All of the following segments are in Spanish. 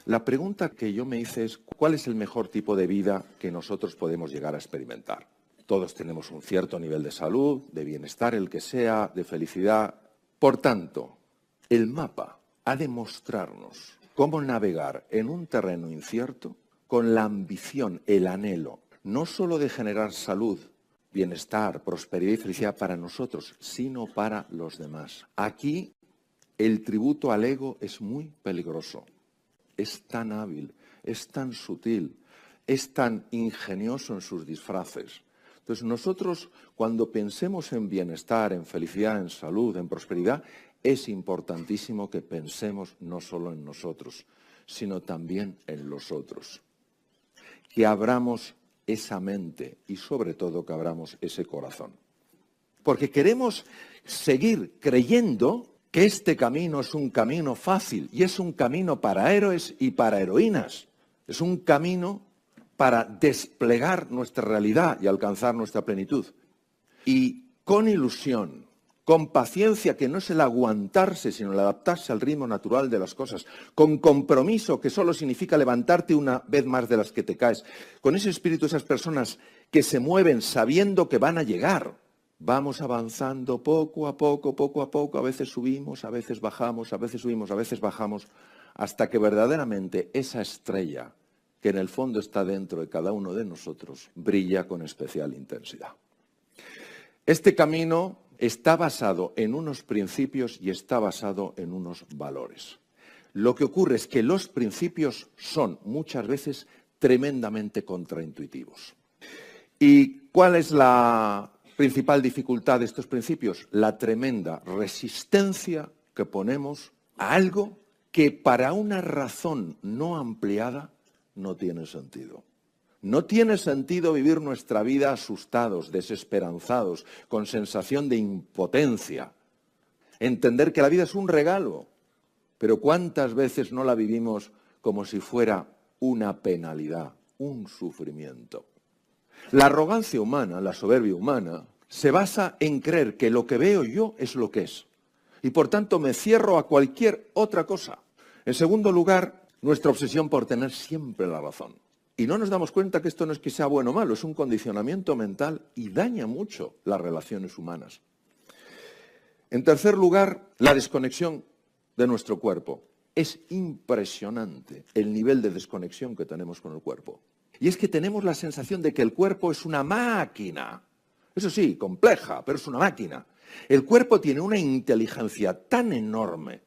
La pregunta que yo me hice es, ¿cuál es el mejor tipo de vida que nosotros podemos llegar a experimentar? Todos tenemos un cierto nivel de salud, de bienestar, el que sea, de felicidad. Por tanto, el mapa ha de mostrarnos cómo navegar en un terreno incierto con la ambición, el anhelo, no solo de generar salud, bienestar, prosperidad y felicidad para nosotros, sino para los demás. Aquí el tributo al ego es muy peligroso. Es tan hábil, es tan sutil, es tan ingenioso en sus disfraces. Entonces nosotros, cuando pensemos en bienestar, en felicidad, en salud, en prosperidad, es importantísimo que pensemos no solo en nosotros, sino también en los otros. Que abramos esa mente y sobre todo que abramos ese corazón. Porque queremos seguir creyendo que este camino es un camino fácil y es un camino para héroes y para heroínas. Es un camino para desplegar nuestra realidad y alcanzar nuestra plenitud. Y con ilusión, con paciencia, que no es el aguantarse, sino el adaptarse al ritmo natural de las cosas, con compromiso, que solo significa levantarte una vez más de las que te caes, con ese espíritu, esas personas que se mueven sabiendo que van a llegar. Vamos avanzando poco a poco, a veces subimos, a veces bajamos, a veces subimos, a veces bajamos, hasta que verdaderamente esa estrella, que en el fondo está dentro de cada uno de nosotros, brilla con especial intensidad. Este camino está basado en unos principios y está basado en unos valores. Lo que ocurre es que los principios son muchas veces tremendamente contraintuitivos. ¿Y cuál es la principal dificultad de estos principios? La tremenda resistencia que ponemos a algo que para una razón no ampliada no tiene sentido. No tiene sentido vivir nuestra vida asustados, desesperanzados, con sensación de impotencia. Entender que la vida es un regalo, pero ¿cuántas veces no la vivimos como si fuera una penalidad, un sufrimiento? La arrogancia humana, la soberbia humana, se basa en creer que lo que veo yo es lo que es. Y por tanto me cierro a cualquier otra cosa. En segundo lugar, nuestra obsesión por tener siempre la razón. Y no nos damos cuenta que esto no es que sea bueno o malo, es un condicionamiento mental y daña mucho las relaciones humanas. En tercer lugar, la desconexión de nuestro cuerpo. Es impresionante el nivel de desconexión que tenemos con el cuerpo. Y es que tenemos la sensación de que el cuerpo es una máquina. Eso sí, compleja, pero es una máquina. El cuerpo tiene una inteligencia tan enorme.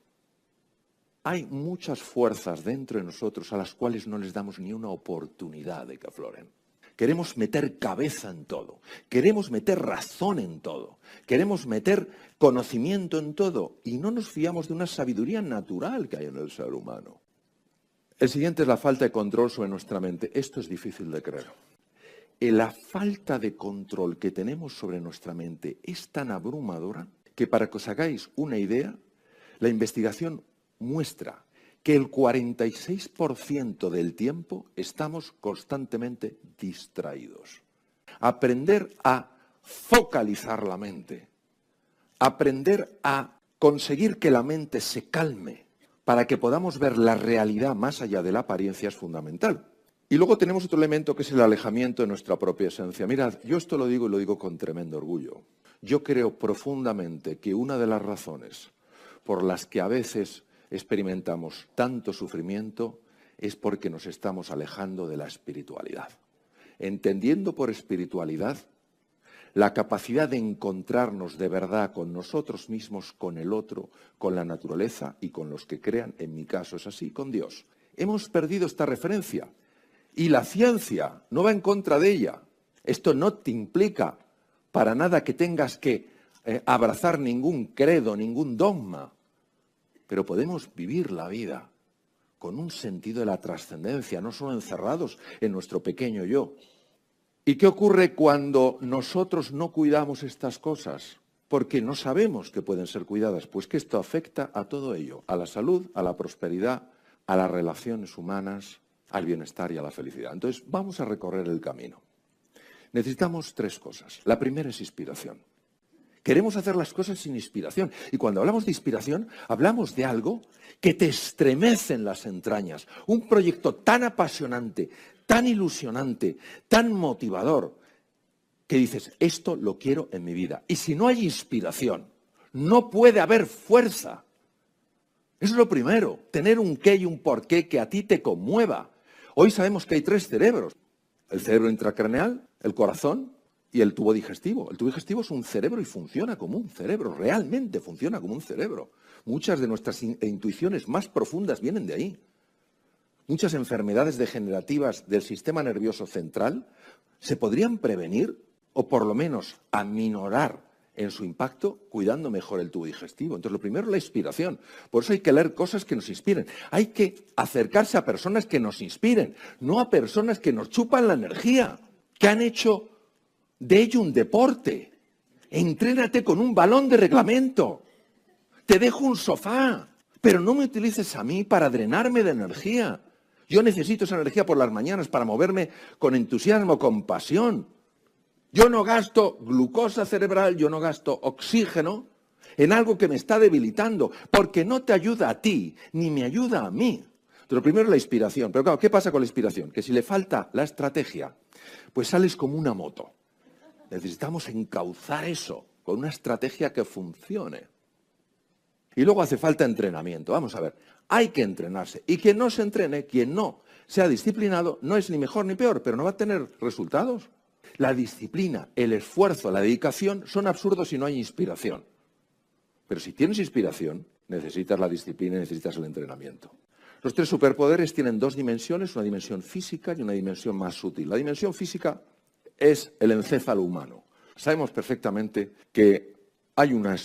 Hay muchas fuerzas dentro de nosotros a las cuales no les damos ni una oportunidad de que afloren. Queremos meter cabeza en todo, queremos meter razón en todo, queremos meter conocimiento en todo y no nos fiamos de una sabiduría natural que hay en el ser humano. El siguiente es la falta de control sobre nuestra mente. Esto es difícil de creer. La falta de control que tenemos sobre nuestra mente es tan abrumadora que, para que os hagáis una idea, la investigación muestra que el 46% del tiempo estamos constantemente distraídos. Aprender a focalizar la mente, aprender a conseguir que la mente se calme para que podamos ver la realidad más allá de la apariencia es fundamental. Y luego tenemos otro elemento que es el alejamiento de nuestra propia esencia. Mirad, yo esto lo digo y lo digo con tremendo orgullo. Yo creo profundamente que una de las razones por las que a veces experimentamos tanto sufrimiento es porque nos estamos alejando de la espiritualidad. Entendiendo por espiritualidad la capacidad de encontrarnos de verdad con nosotros mismos, con el otro, con la naturaleza y con los que crean, en mi caso es así, con Dios. Hemos perdido esta referencia y la ciencia no va en contra de ella. Esto no te implica para nada que tengas que abrazar ningún credo, ningún dogma, pero podemos vivir la vida con un sentido de la trascendencia, no solo encerrados en nuestro pequeño yo. ¿Y qué ocurre cuando nosotros no cuidamos estas cosas? Porque no sabemos que pueden ser cuidadas. Pues que esto afecta a todo ello, a la salud, a la prosperidad, a las relaciones humanas, al bienestar y a la felicidad. Entonces, vamos a recorrer el camino. Necesitamos tres cosas. La primera es inspiración. Queremos hacer las cosas sin inspiración. Y cuando hablamos de inspiración, hablamos de algo que te estremece en las entrañas. Un proyecto tan apasionante, tan ilusionante, tan motivador, que dices, esto lo quiero en mi vida. Y si no hay inspiración, no puede haber fuerza. Eso es lo primero, tener un qué y un porqué que a ti te conmueva. Hoy sabemos que hay 3 cerebros. El cerebro intracraneal, el corazón y el tubo digestivo. El tubo digestivo es un cerebro y funciona como un cerebro, realmente funciona como un cerebro. Muchas de nuestras intuiciones más profundas vienen de ahí. Muchas enfermedades degenerativas del sistema nervioso central se podrían prevenir o por lo menos aminorar en su impacto cuidando mejor el tubo digestivo. Entonces, lo primero es la inspiración. Por eso hay que leer cosas que nos inspiren. Hay que acercarse a personas que nos inspiren, no a personas que nos chupan la energía, que han hecho de ello un deporte. Entrénate con un balón de reglamento. Te dejo un sofá, pero no me utilices a mí para drenarme de energía. Yo necesito esa energía por las mañanas para moverme con entusiasmo, con pasión. Yo no gasto glucosa cerebral, yo no gasto oxígeno en algo que me está debilitando, porque no te ayuda a ti, ni me ayuda a mí. Entonces, lo primero es la inspiración. Pero claro, ¿qué pasa con la inspiración? Que si le falta la estrategia, pues sales como una moto. Necesitamos encauzar eso con una estrategia que funcione. Y luego hace falta entrenamiento. Vamos a ver, hay que entrenarse. Y quien no se entrene, quien no sea disciplinado, no es ni mejor ni peor, pero no va a tener resultados. La disciplina, el esfuerzo, la dedicación son absurdos si no hay inspiración. Pero si tienes inspiración, necesitas la disciplina y necesitas el entrenamiento. Los 3 superpoderes tienen 2 dimensiones, una dimensión física y una dimensión más sutil. La dimensión física es el encéfalo humano. Sabemos perfectamente que hay una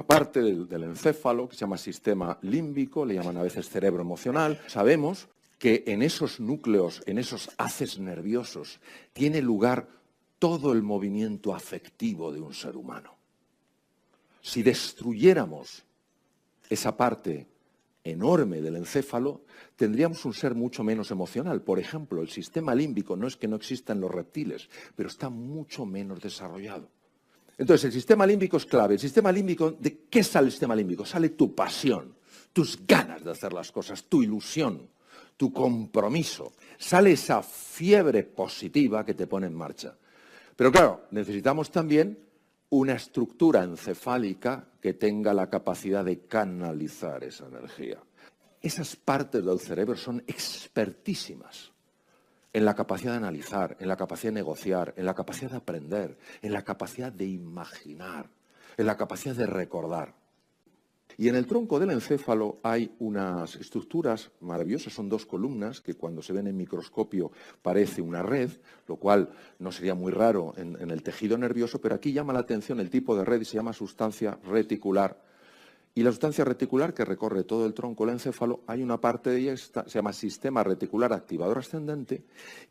parte del encéfalo que se llama sistema límbico, le llaman a veces cerebro emocional. Sabemos que en esos núcleos, en esos haces nerviosos, tiene lugar todo el movimiento afectivo de un ser humano. Si destruyéramos esa parte enorme del encéfalo, tendríamos un ser mucho menos emocional. Por ejemplo, el sistema límbico no es que no exista en los reptiles, pero está mucho menos desarrollado. Entonces, el sistema límbico es clave. El sistema límbico, ¿de qué sale el sistema límbico? Sale tu pasión, tus ganas de hacer las cosas, tu ilusión, tu compromiso. Sale esa fiebre positiva que te pone en marcha. Pero claro, necesitamos también una estructura encefálica que tenga la capacidad de canalizar esa energía. Esas partes del cerebro son expertísimas en la capacidad de analizar, en la capacidad de negociar, en la capacidad de aprender, en la capacidad de imaginar, en la capacidad de recordar. Y en el tronco del encéfalo hay unas estructuras maravillosas, son 2 columnas que cuando se ven en microscopio parece una red, lo cual no sería muy raro en el tejido nervioso, pero aquí llama la atención el tipo de red y se llama sustancia reticular. Y la sustancia reticular que recorre todo el tronco del encéfalo, hay una parte de ella, se llama sistema reticular activador ascendente,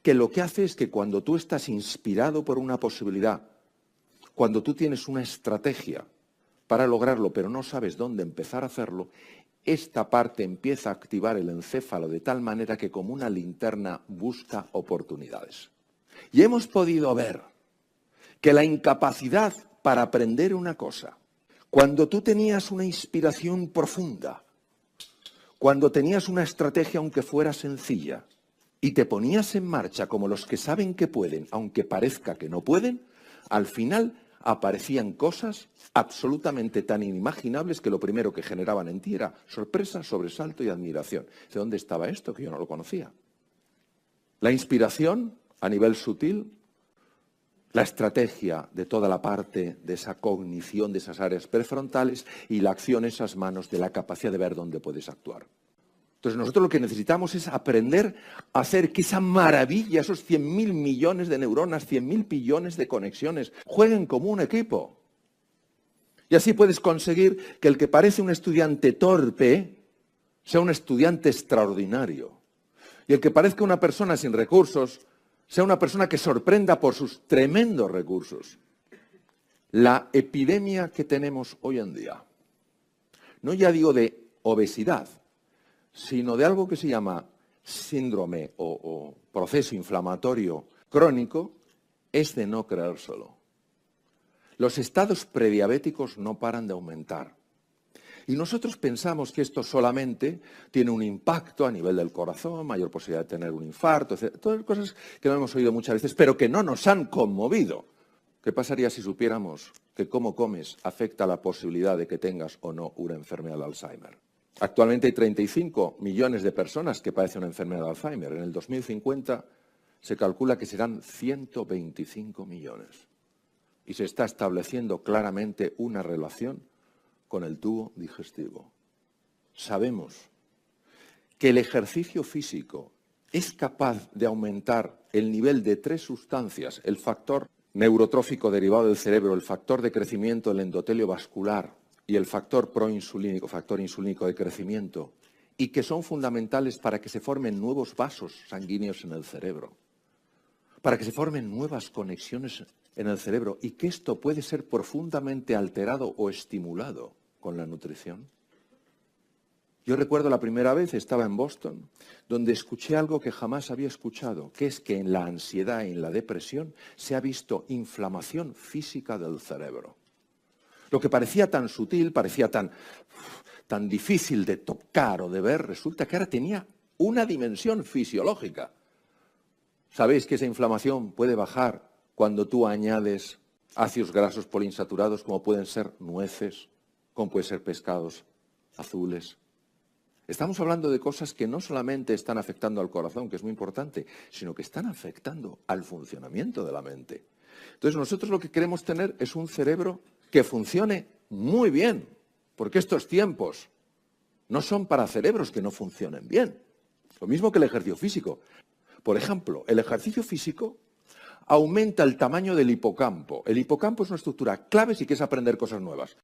que lo que hace es que cuando tú estás inspirado por una posibilidad, cuando tú tienes una estrategia para lograrlo, pero no sabes dónde empezar a hacerlo, esta parte empieza a activar el encéfalo de tal manera que como una linterna busca oportunidades. Y hemos podido ver que la incapacidad para aprender una cosa, cuando tú tenías una inspiración profunda, cuando tenías una estrategia aunque fuera sencilla, y te ponías en marcha como los que saben que pueden, aunque parezca que no pueden, al final aparecían cosas absolutamente tan inimaginables que lo primero que generaban en ti era sorpresa, sobresalto y admiración. ¿De dónde estaba esto? Que yo no lo conocía. La inspiración a nivel sutil, la estrategia de toda la parte de esa cognición de esas áreas prefrontales y la acción en esas manos de la capacidad de ver dónde puedes actuar. Entonces nosotros lo que necesitamos es aprender a hacer que esa maravilla, esos 100.000 millones de neuronas, 100.000 billones de conexiones, jueguen como un equipo. Y así puedes conseguir que el que parece un estudiante torpe sea un estudiante extraordinario. Y el que parezca una persona sin recursos sea una persona que sorprenda por sus tremendos recursos. La epidemia que tenemos hoy en día, no ya digo de obesidad, sino de algo que se llama síndrome o proceso inflamatorio crónico, es de no creérselo. Los estados prediabéticos no paran de aumentar. Y nosotros pensamos que esto solamente tiene un impacto a nivel del corazón, mayor posibilidad de tener un infarto, etc. Todas cosas que no hemos oído muchas veces, pero que no nos han conmovido. ¿Qué pasaría si supiéramos que cómo comes afecta la posibilidad de que tengas o no una enfermedad de Alzheimer? Actualmente hay 35 millones de personas que padecen una enfermedad de Alzheimer. En el 2050 se calcula que serán 125 millones. Y se está estableciendo claramente una relación con el tubo digestivo. Sabemos que el ejercicio físico es capaz de aumentar el nivel de 3 sustancias, el factor neurotrófico derivado del cerebro, el factor de crecimiento del endotelio vascular y el factor proinsulínico, factor insulínico de crecimiento, y que son fundamentales para que se formen nuevos vasos sanguíneos en el cerebro, para que se formen nuevas conexiones en el cerebro y que esto puede ser profundamente alterado o estimulado con la nutrición. Yo recuerdo la primera vez, estaba en Boston, donde escuché algo que jamás había escuchado, que es que en la ansiedad y en la depresión se ha visto inflamación física del cerebro. Lo que parecía tan sutil, parecía tan difícil de tocar o de ver, resulta que ahora tenía una dimensión fisiológica. ¿Sabéis que esa inflamación puede bajar cuando tú añades ácidos grasos poliinsaturados como pueden ser nueces, como pueden ser pescados azules? Estamos hablando de cosas que no solamente están afectando al corazón, que es muy importante, sino que están afectando al funcionamiento de la mente. Entonces nosotros lo que queremos tener es un cerebro que funcione muy bien, porque estos tiempos no son para cerebros que no funcionen bien. Lo mismo que el ejercicio físico. Por ejemplo, el ejercicio físico aumenta el tamaño del hipocampo. El hipocampo es una estructura clave si quieres aprender cosas nuevas.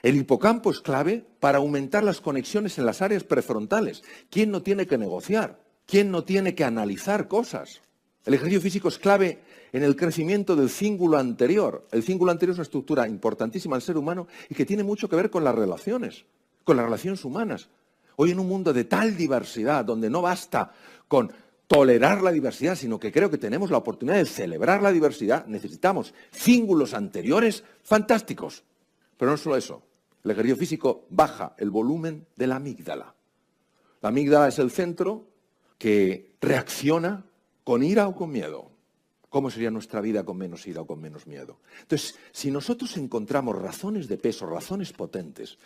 El hipocampo es clave para aumentar las conexiones en las áreas prefrontales. ¿Quién no tiene que negociar? ¿Quién no tiene que analizar cosas? El ejercicio físico es clave en el crecimiento del cíngulo anterior. El cíngulo anterior es una estructura importantísima al ser humano y que tiene mucho que ver con las relaciones humanas. Hoy en un mundo de tal diversidad, donde no basta con tolerar la diversidad, sino que creo que tenemos la oportunidad de celebrar la diversidad, necesitamos cíngulos anteriores fantásticos. Pero no solo eso, el ejercicio físico baja el volumen de la amígdala. La amígdala es el centro que reacciona con ira o con miedo. ¿Cómo sería nuestra vida con menos ira o con menos miedo? Entonces, si nosotros encontramos razones de peso, razones potentes,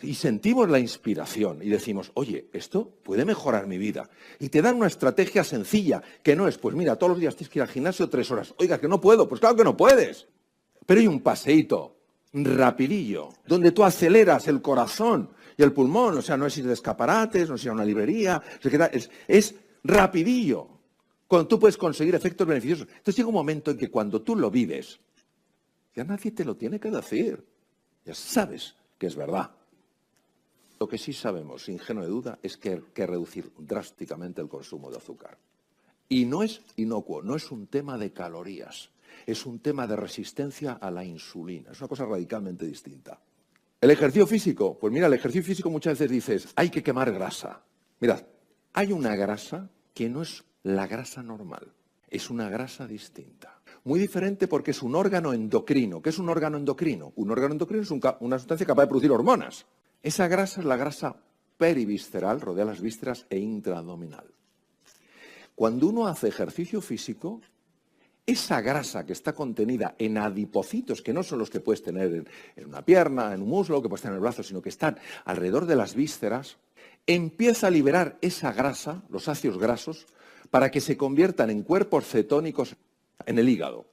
y sentimos la inspiración y decimos, oye, esto puede mejorar mi vida, y te dan una estrategia sencilla, que no es, pues mira, todos los días tienes que ir al gimnasio 3 horas. Oiga, que no puedo. Pues claro que no puedes. Pero hay un paseíto rapidillo, donde tú aceleras el corazón y el pulmón, o sea, no es ir de escaparates, no es ir a una librería, es rapidillo, cuando tú puedes conseguir efectos beneficiosos. Entonces llega un momento en que cuando tú lo vives, ya nadie te lo tiene que decir, ya sabes que es verdad. Lo que sí sabemos, sin género de duda, es que hay que reducir drásticamente el consumo de azúcar. Y no es inocuo, no es un tema de calorías. Es un tema de resistencia a la insulina. Es una cosa radicalmente distinta. El ejercicio físico. Pues mira, el ejercicio físico muchas veces dices, hay que quemar grasa. Mirad, hay una grasa que no es la grasa normal. Es una grasa distinta. Muy diferente porque es un órgano endocrino. ¿Qué es un órgano endocrino? Un órgano endocrino es una sustancia capaz de producir hormonas. Esa grasa es la grasa perivisceral, rodea las vísceras e intraabdominal. Cuando uno hace ejercicio físico, esa grasa que está contenida en adipocitos, que no son los que puedes tener en una pierna, en un muslo, que puedes tener en el brazo, sino que están alrededor de las vísceras, empieza a liberar esa grasa, los ácidos grasos, para que se conviertan en cuerpos cetónicos en el hígado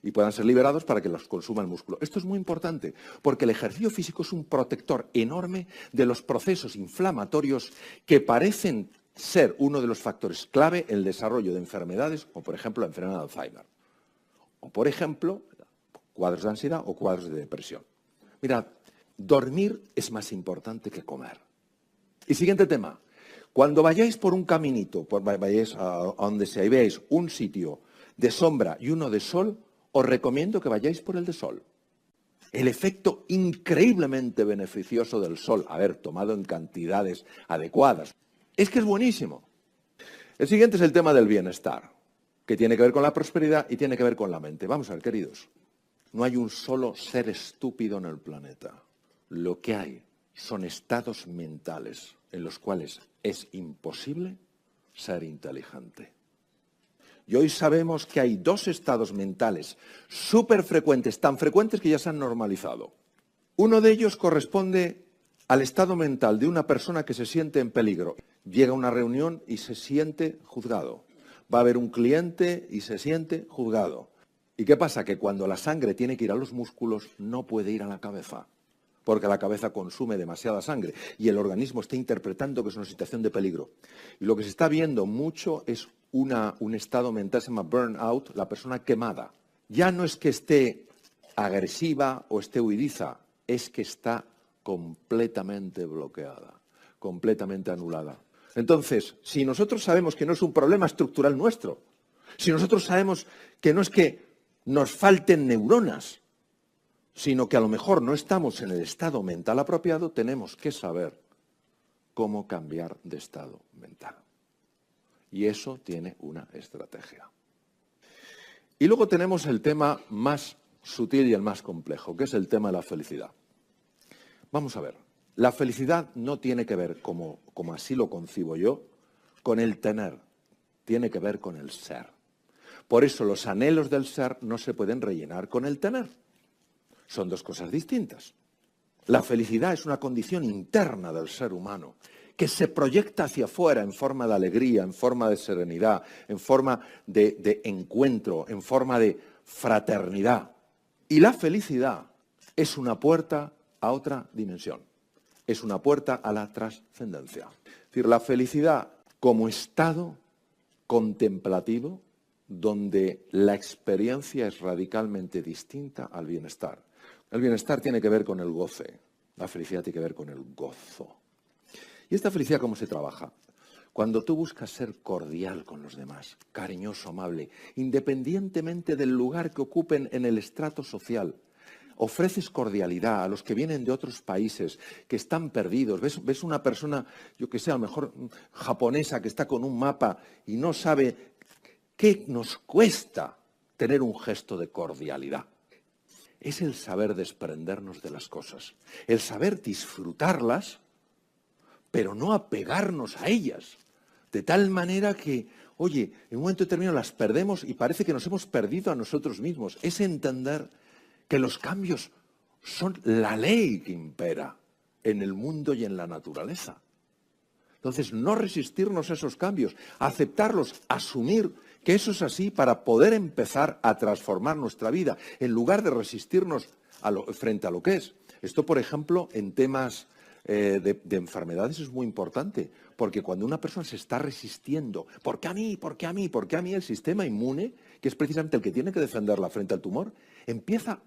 y puedan ser liberados para que los consuma el músculo. Esto es muy importante, porque el ejercicio físico es un protector enorme de los procesos inflamatorios que parecen ser uno de los factores clave en el desarrollo de enfermedades, como por ejemplo la enfermedad de Alzheimer, o por ejemplo cuadros de ansiedad o cuadros de depresión. Mirad, dormir es más importante que comer. Y siguiente tema, cuando vayáis por un caminito, vayáis a donde sea y veáis un sitio de sombra y uno de sol, os recomiendo que vayáis por el de sol. El efecto increíblemente beneficioso del sol, tomado en cantidades adecuadas, es que es buenísimo. El siguiente es el tema del bienestar, que tiene que ver con la prosperidad y tiene que ver con la mente. Vamos a ver, queridos. No hay un solo ser estúpido en el planeta. Lo que hay son estados mentales en los cuales es imposible ser inteligente. Y hoy sabemos que hay dos estados mentales súper frecuentes, tan frecuentes que ya se han normalizado. Uno de ellos corresponde al estado mental de una persona que se siente en peligro. Llega a una reunión y se siente juzgado. Va a haber un cliente y se siente juzgado. ¿Y qué pasa? Que cuando la sangre tiene que ir a los músculos, no puede ir a la cabeza, porque la cabeza consume demasiada sangre y el organismo está interpretando que es una situación de peligro. Y lo que se está viendo mucho es un estado mental, se llama burnout, la persona quemada. Ya no es que esté agresiva o esté huidiza, es que está completamente bloqueada, completamente anulada. Entonces, si nosotros sabemos que no es un problema estructural nuestro, si nosotros sabemos que no es que nos falten neuronas, sino que a lo mejor no estamos en el estado mental apropiado, tenemos que saber cómo cambiar de estado mental. Y eso tiene una estrategia. Y luego tenemos el tema más sutil y el más complejo, que es el tema de la felicidad. Vamos a ver, la felicidad no tiene que ver, como así lo concibo yo, con el tener, tiene que ver con el ser. Por eso los anhelos del ser no se pueden rellenar con el tener. Son dos cosas distintas. La felicidad es una condición interna del ser humano que se proyecta hacia afuera en forma de alegría, en forma de serenidad, en forma de encuentro, en forma de fraternidad. Y la felicidad es una puerta a otra dimensión. Es una puerta a la trascendencia. Es decir, la felicidad como estado contemplativo donde la experiencia es radicalmente distinta al bienestar. El bienestar tiene que ver con el goce, la felicidad tiene que ver con el gozo. ¿Y esta felicidad cómo se trabaja? Cuando tú buscas ser cordial con los demás, cariñoso, amable, independientemente del lugar que ocupen en el estrato social, ofreces cordialidad a los que vienen de otros países, que están perdidos. Ves una persona, yo que sé, a lo mejor japonesa, que está con un mapa y no sabe qué nos cuesta tener un gesto de cordialidad. Es el saber desprendernos de las cosas, el saber disfrutarlas, pero no apegarnos a ellas, de tal manera que, oye, en un momento determinado las perdemos y parece que nos hemos perdido a nosotros mismos. Es entender que los cambios son la ley que impera en el mundo y en la naturaleza. Entonces, no resistirnos a esos cambios, aceptarlos, asumir que eso es así para poder empezar a transformar nuestra vida, en lugar de resistirnos frente a lo que es. Esto, por ejemplo, en temas de enfermedades es muy importante, porque cuando una persona se está resistiendo, ¿por qué a mí? ¿Por qué a mí? ¿Por qué a mí? El sistema inmune, que es precisamente el que tiene que defenderla frente al tumor, empieza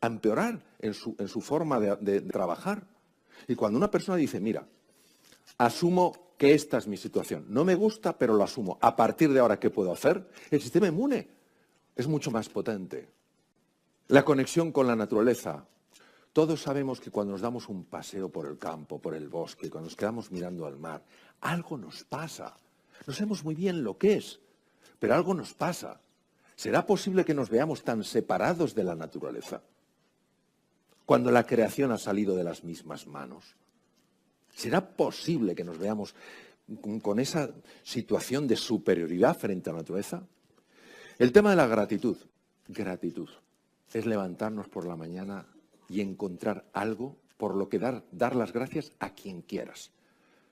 a empeorar en su forma de trabajar. Y cuando una persona dice, mira, asumo que esta es mi situación. No me gusta, pero lo asumo. A partir de ahora, ¿qué puedo hacer? El sistema inmune es mucho más potente. La conexión con la naturaleza. Todos sabemos que cuando nos damos un paseo por el campo, por el bosque, cuando nos quedamos mirando al mar, algo nos pasa. No sabemos muy bien lo que es, pero algo nos pasa. ¿Será posible que nos veamos tan separados de la naturaleza? Cuando la creación ha salido de las mismas manos. ¿Será posible que nos veamos con esa situación de superioridad frente a la naturaleza? El tema de la gratitud. Gratitud es levantarnos por la mañana y encontrar algo por lo que dar las gracias a quien quieras.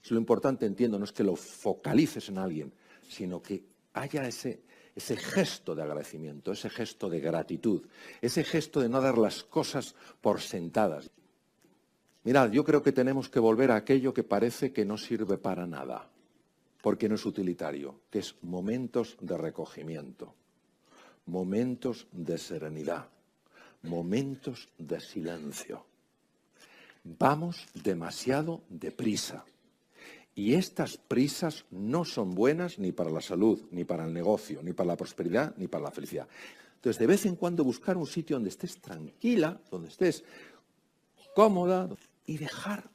Lo importante, entiendo, no es que lo focalices en alguien, sino que haya ese gesto de agradecimiento, ese gesto de gratitud, ese gesto de no dar las cosas por sentadas. Mirad, yo creo que tenemos que volver a aquello que parece que no sirve para nada, porque no es utilitario, que es momentos de recogimiento, momentos de serenidad, momentos de silencio. Vamos demasiado deprisa. Y estas prisas no son buenas ni para la salud, ni para el negocio, ni para la prosperidad, ni para la felicidad. Entonces, de vez en cuando buscar un sitio donde estés tranquila, donde estés cómoda, y dejar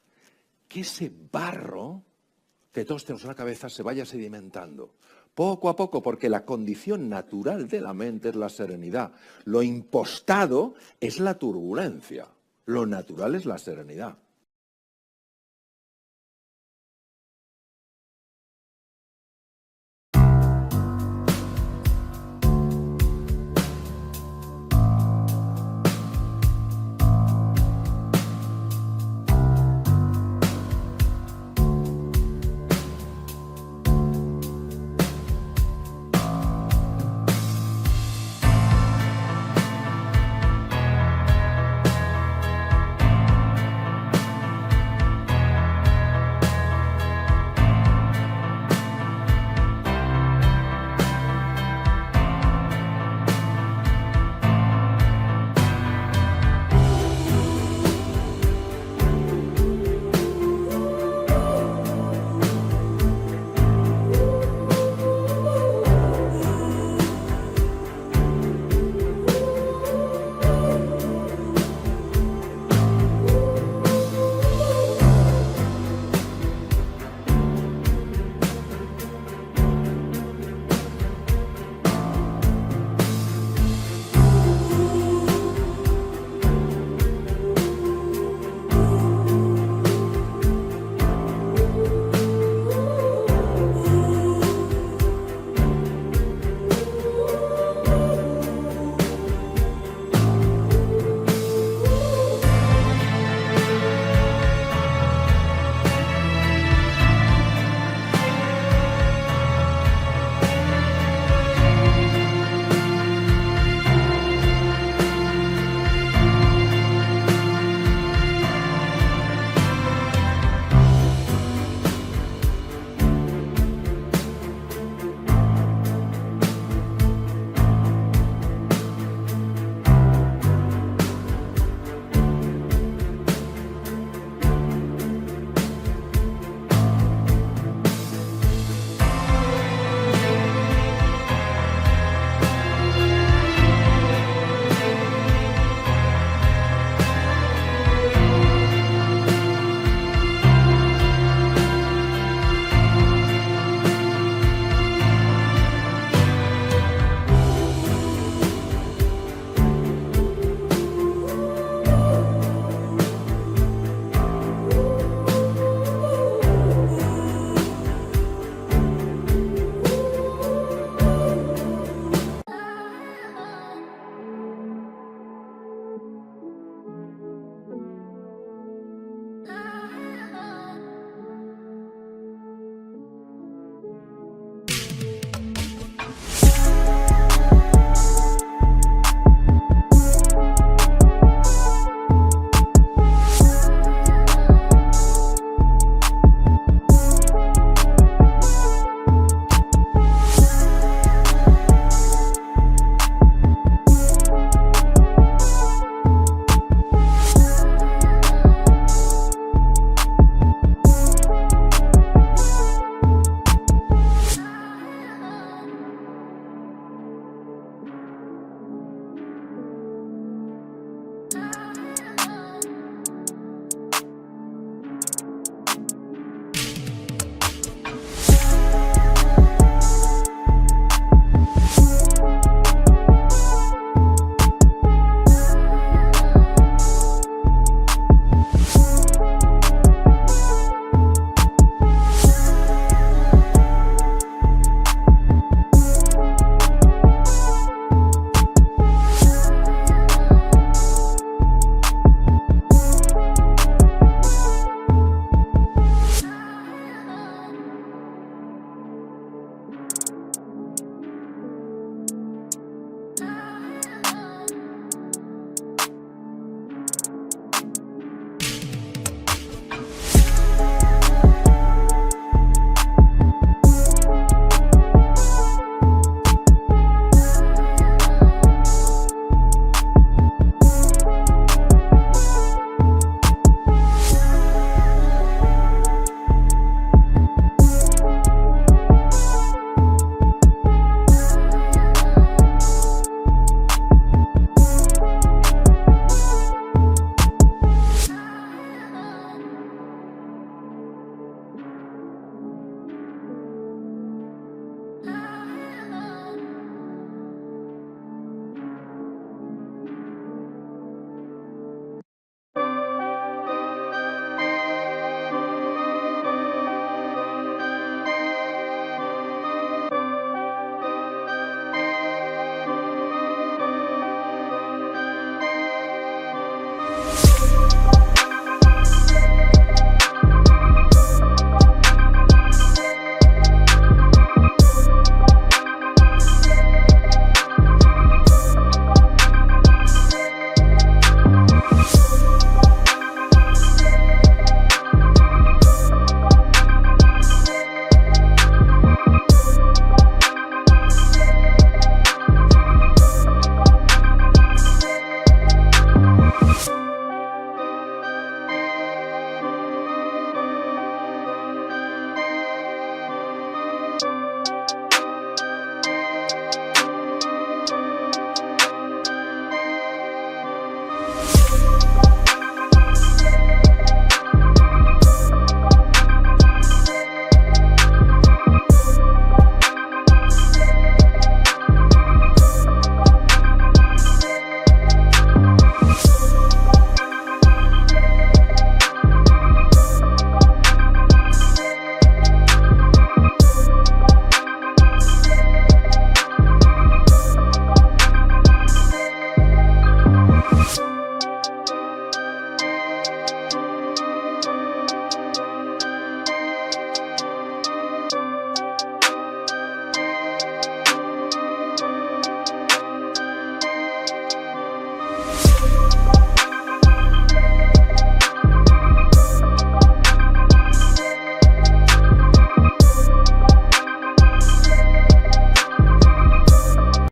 que ese barro que todos tenemos en la cabeza se vaya sedimentando. Poco a poco, porque la condición natural de la mente es la serenidad. Lo impostado es la turbulencia. Lo natural es la serenidad.